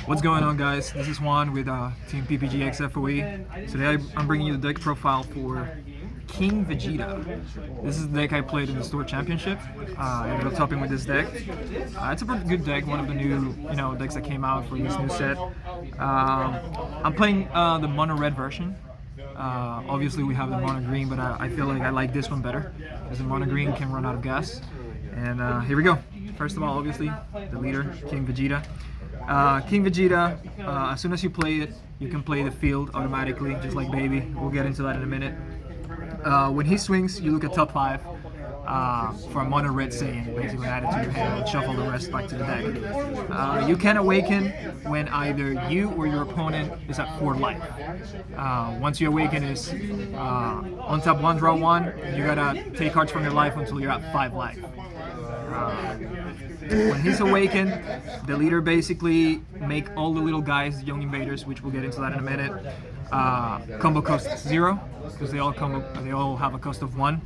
What's going on, guys? This is Juan with Team PPG XFOE. Today I'm bringing you the deck profile for King Vegeta. This is the deck I played in the store championship. I ended up topping with this deck. It's a pretty good deck, one of the new decks that came out for this new set. I'm playing the mono red version. Obviously we have the mono green, but I feel like I like this one better because the mono green can run out of gas. And here we go. First of all, obviously, the leader, King Vegeta. King Vegeta, as soon as you play it, you can play the field automatically, just like Baby. We'll get into that in a minute. When he swings, you look at top 5 for a mono red Saiyan, basically add it to your hand and shuffle the rest back to the deck. You can awaken when either you or your opponent is at 4 life. Once you awaken is on top 1, draw 1, you gotta take cards from your life until you're at 5 life. When he's awakened, the leader basically make all the little guys young invaders, which we'll get into that in a minute. Combo cost 0 because they all have a cost of 1.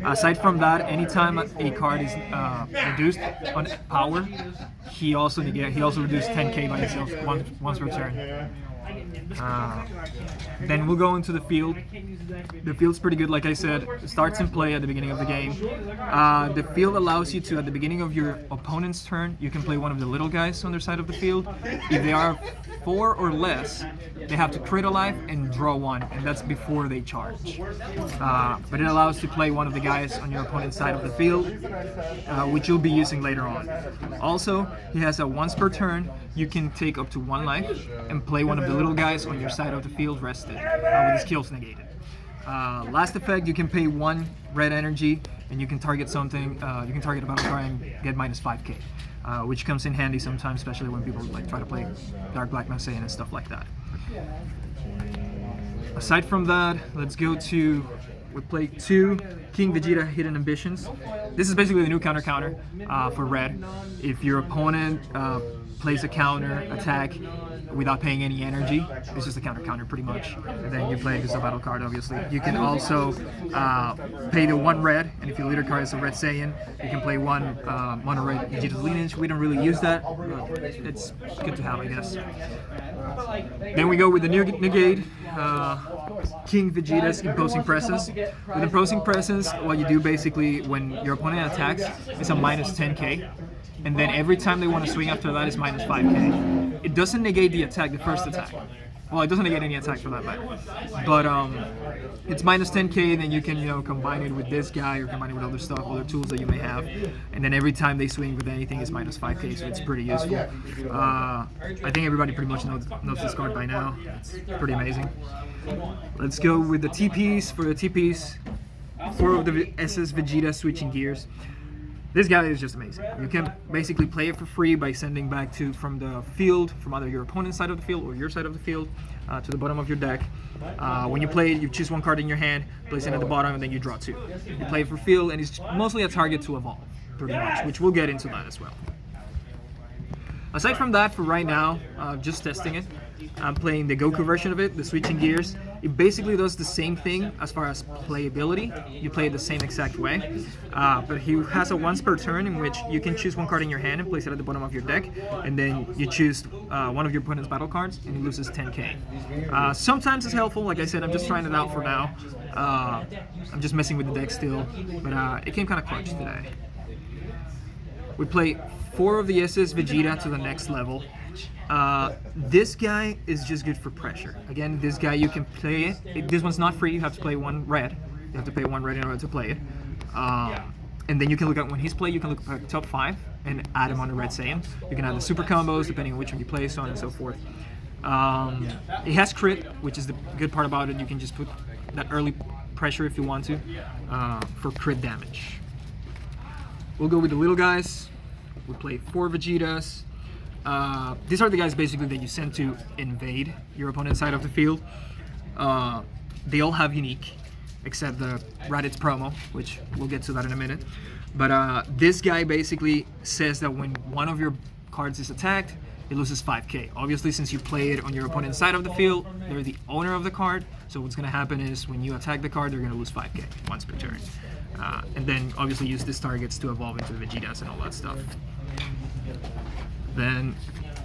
Aside from that, anytime a card is reduced on power, he also reduced 10k by himself once per turn. Then we'll go into the field. The field's pretty good, like I said. It starts in play at the beginning of the game. The field allows you to, at the beginning of your opponent's turn, you can play one of the little guys on their side of the field. If they are 4 or less, they have to crit a life and draw 1, and that's before they charge. But it allows you to play one of the guys on your opponent's side of the field, which you'll be using later on. Also, he has a once per turn, you can take up to 1 life and play one of the little guys on your side of the field rested, with his skills negated. Last effect, you can pay 1 red energy and you can target something, you can target a battle card and get minus 5k, which comes in handy sometimes, especially when people try to play Dark Black Saiyan and stuff like that. Aside from that, let's go to, we play 2 King Vegeta Hidden Ambitions. This is basically the new counter for red. If your opponent plays a counter attack without paying any energy, it's just a counter pretty much, and then you play it as a battle card. Obviously you can also pay the 1 red, and if your leader card is a red Saiyan, you can play 1 mono red Vegeta's lineage. We don't really use that, but it's good to have, I guess. Then we go with the new negate, King Vegeta's Imposing Presence. With Imposing Presence, what you do basically when your opponent attacks is a minus 10k, and then every time they want to swing after that is minus 5k. It doesn't negate the attack, the first attack. Well, it doesn't negate any attack for that matter. But it's minus 10k, and then you can combine it with this guy or combine it with other stuff, other tools that you may have. And then every time they swing with anything is minus 5k, so it's pretty useful. I think everybody pretty much knows this card by now. It's pretty amazing. Let's go with the TPs. For the TPs, 4 of the SS Vegeta switching gears. This guy is just amazing. You can basically play it for free by sending back from the field, from either your opponent's side of the field or your side of the field, to the bottom of your deck. When you play it, you choose 1 card in your hand, place it at the bottom, and then you draw 2. You play it for field, and it's mostly a target to evolve, pretty much, which we'll get into that as well. Aside from that, for right now, just testing it, I'm playing the Goku version of it, the switching gears. It basically does the same thing as far as playability. You play it the same exact way, but he has a once per turn in which you can choose 1 card in your hand and place it at the bottom of your deck, and then you choose one of your opponent's battle cards, and he loses 10k. Sometimes it's helpful. Like I said, I'm just trying it out for now. I'm just messing with the deck still, but it came kind of clutch today. We play 4 of the SS Vegeta to the next level. This guy is just good for pressure. Again, this guy you can play it. This one's not free. You have to play 1 red. You have to pay 1 red in order to play it. And then you can look at when he's played. You can look at top 5 and add him on a red Saiyan. You can add the super combos depending on which one you play, so on and so forth. It has crit, which is the good part about it. You can just put that early pressure if you want to for crit damage. We'll go with the little guys. We'll play 4 Vegetas. These are the guys basically that you send to invade your opponent's side of the field. They all have unique, except the Raditz promo, which we'll get to that in a minute. But this guy basically says that when one of your cards is attacked, it loses 5k. Obviously, since you play it on your opponent's side of the field, they're the owner of the card, so what's going to happen is when you attack the card, they're going to lose 5k once per turn. And then obviously use these targets to evolve into the Vegetas and all that stuff. Then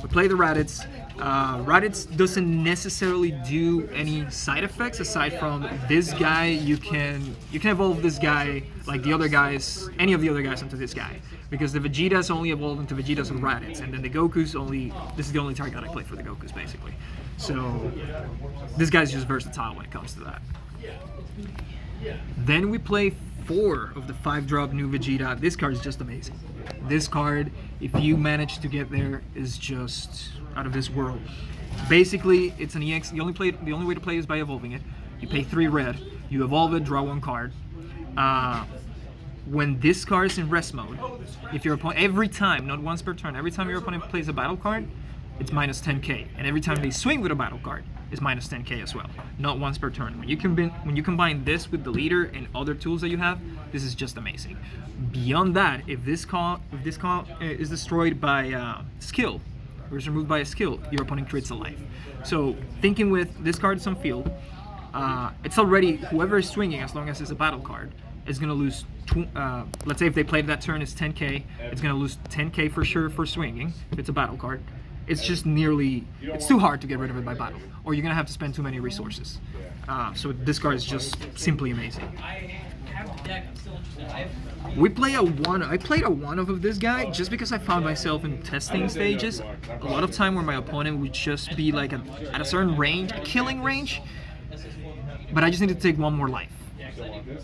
we play the Raditz. Raditz doesn't necessarily do any side effects aside from this guy. You can evolve this guy like the other guys, any of the other guys into this guy, because the Vegetas only evolve into Vegetas and Raditz, and then the Gokus only. This is the only target I play for the Gokus basically. So this guy's just versatile when it comes to that. Then we play 4 of the 5-drop new Vegeta. This card is just amazing. This card, if you manage to get there, is just out of this world. Basically, it's an EX. The only way to play is by evolving it. You pay 3 red. You evolve it, draw 1 card. When this card is in rest mode, if your opponent, every time, not once per turn, every time your opponent plays a battle card, it's minus 10k, and every time they swing with a battle card, it's minus 10k as well. Not once per turn. When you combine this with the leader and other tools that you have, this is just amazing. Beyond that, if this call is destroyed by skill, or is removed by a skill, your opponent creates a life. So thinking with this card is on field, it's already whoever is swinging, as long as it's a battle card, is going to lose. Let's say if they played that turn is 10k, it's going to lose 10k for sure for swinging if it's a battle card. It's just it's too hard to get rid of it by battle, or you're gonna have to spend too many resources. So this card is just simply amazing. We play a 1. I played a 1-off of this guy just because I found myself in testing stages a lot of time where my opponent would just be like at a certain range, a killing range, but I just needed to take 1 more life.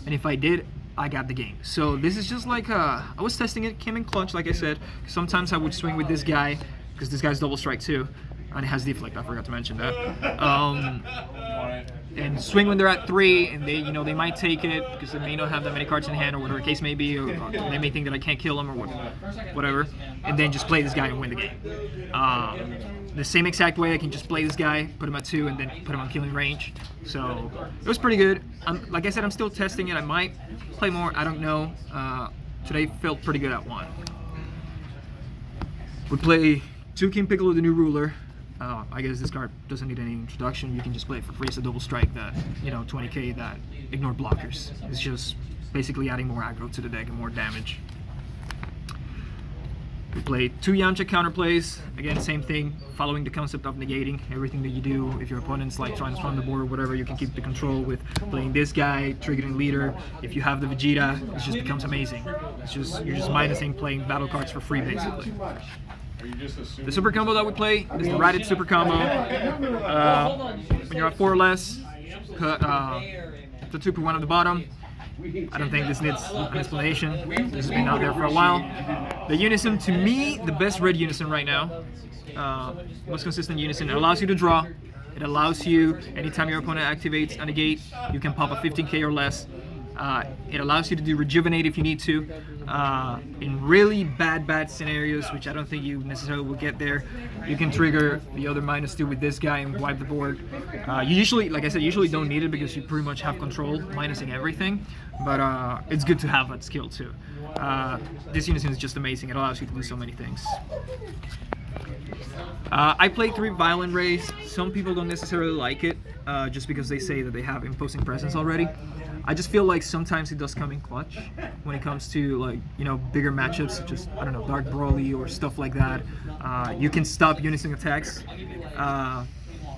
And if I did, I got the game. So this is just like I was testing it, came in clutch, like I said. Sometimes I would swing with this guy, because this guy's double strike too, and it has deflect. I forgot to mention that. And swing when they're at 3, and they might take it because they may not have that many cards in hand, or whatever the case may be, or they may think that I can't kill them, or whatever. And then just play this guy and win the game. The same exact way I can just play this guy, put him at 2, and then put him on killing range. So it was pretty good. Like I said, I'm still testing it. I might play more. I don't know. Today felt pretty good at 1. We play 2 King Piccolo, the new ruler. I guess this card doesn't need any introduction. You can just play it for free. It's a double strike that, 20k that ignore blockers. It's just basically adding more aggro to the deck and more damage. We play 2 Yamcha counterplays. Again, same thing, following the concept of negating everything that you do. If your opponent's like trying to spawn the board or whatever, you can keep the control with playing this guy, triggering leader. If you have the Vegeta, it just becomes amazing. You're just minusing playing battle cards for free, basically. The super combo that we play is the Raditz super combo. When you're at 4 or less, cut the 2/1 at the bottom. I don't think this needs an explanation. This has been out there for a while. The Unison, to me, the best red Unison right now. Most consistent Unison. It allows you to draw. It allows you, anytime your opponent activates a negate, you can pop a 15k or less. It allows you to do rejuvenate if you need to. In really bad scenarios, which I don't think you necessarily will get there, you can trigger the other -2 with this guy and wipe the board. You usually, like I said, usually don't need it because you pretty much have control, minusing everything. But it's good to have that skill too. This Unison is just amazing. It allows you to do so many things. I play 3 Violent Rays. Some people don't necessarily like it, just because they say that they have imposing presence already. I just feel like sometimes it does come in clutch when it comes to, like, bigger matchups, such as, I don't know, Dark Broly or stuff like that. You can stop Unison attacks.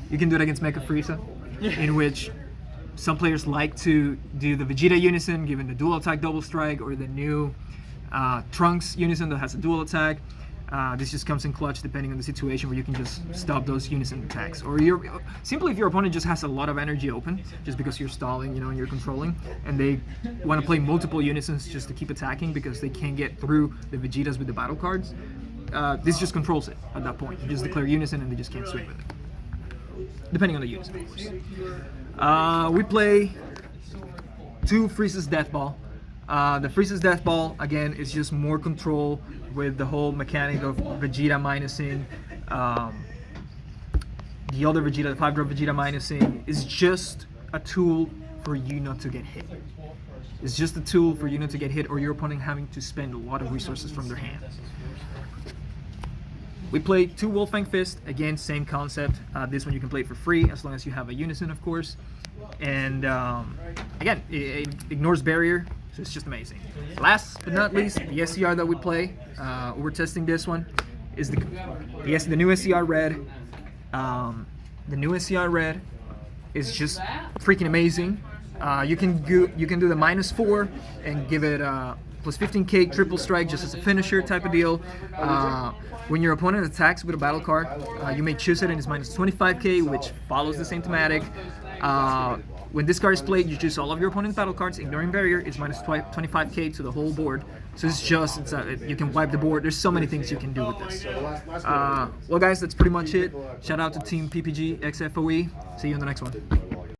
You can do it against Mecha Frieza, in which some players like to do the Vegeta Unison, given the dual attack double strike, or the new Trunks Unison that has a dual attack. This just comes in clutch depending on the situation, where you can just stop those Unison attacks. Or simply if your opponent just has a lot of energy open, just because you're stalling, and you're controlling, and they want to play multiple Unisons just to keep attacking because they can't get through the Vegetas with the battle cards, this just controls it at that point. You just declare Unison and they just can't swing with it. Depending on the Unison, of course. We play 2 Frieza's Death Ball. The Frieza's Death Ball, again, is just more control with the whole mechanic of Vegeta minusing. The other Vegeta, the 5-drop Vegeta minusing, is just a tool for you not to get hit. It's just a tool for you not to get hit, or your opponent having to spend a lot of resources from their hand. We play 2 Wolfang Fist. Again, same concept. This one you can play for free, as long as you have a Unison, of course. And again, it ignores barrier. So it's just amazing. Last but not least, the SCR that we play, we're testing this one, is the new SCR Red. The new SCR Red is just freaking amazing. You can do the -4 and give it plus 15k triple strike just as a finisher type of deal. When your opponent attacks with a battle card, you may choose it and it's -25k, which follows the same thematic. When this card is played, you choose all of your opponent's battle cards, ignoring barrier. It's -25k to the whole board. So you can wipe the board. There's so many things you can do with this. Well, guys, that's pretty much it. Shout out to Team PPG XFOE. See you in the next one.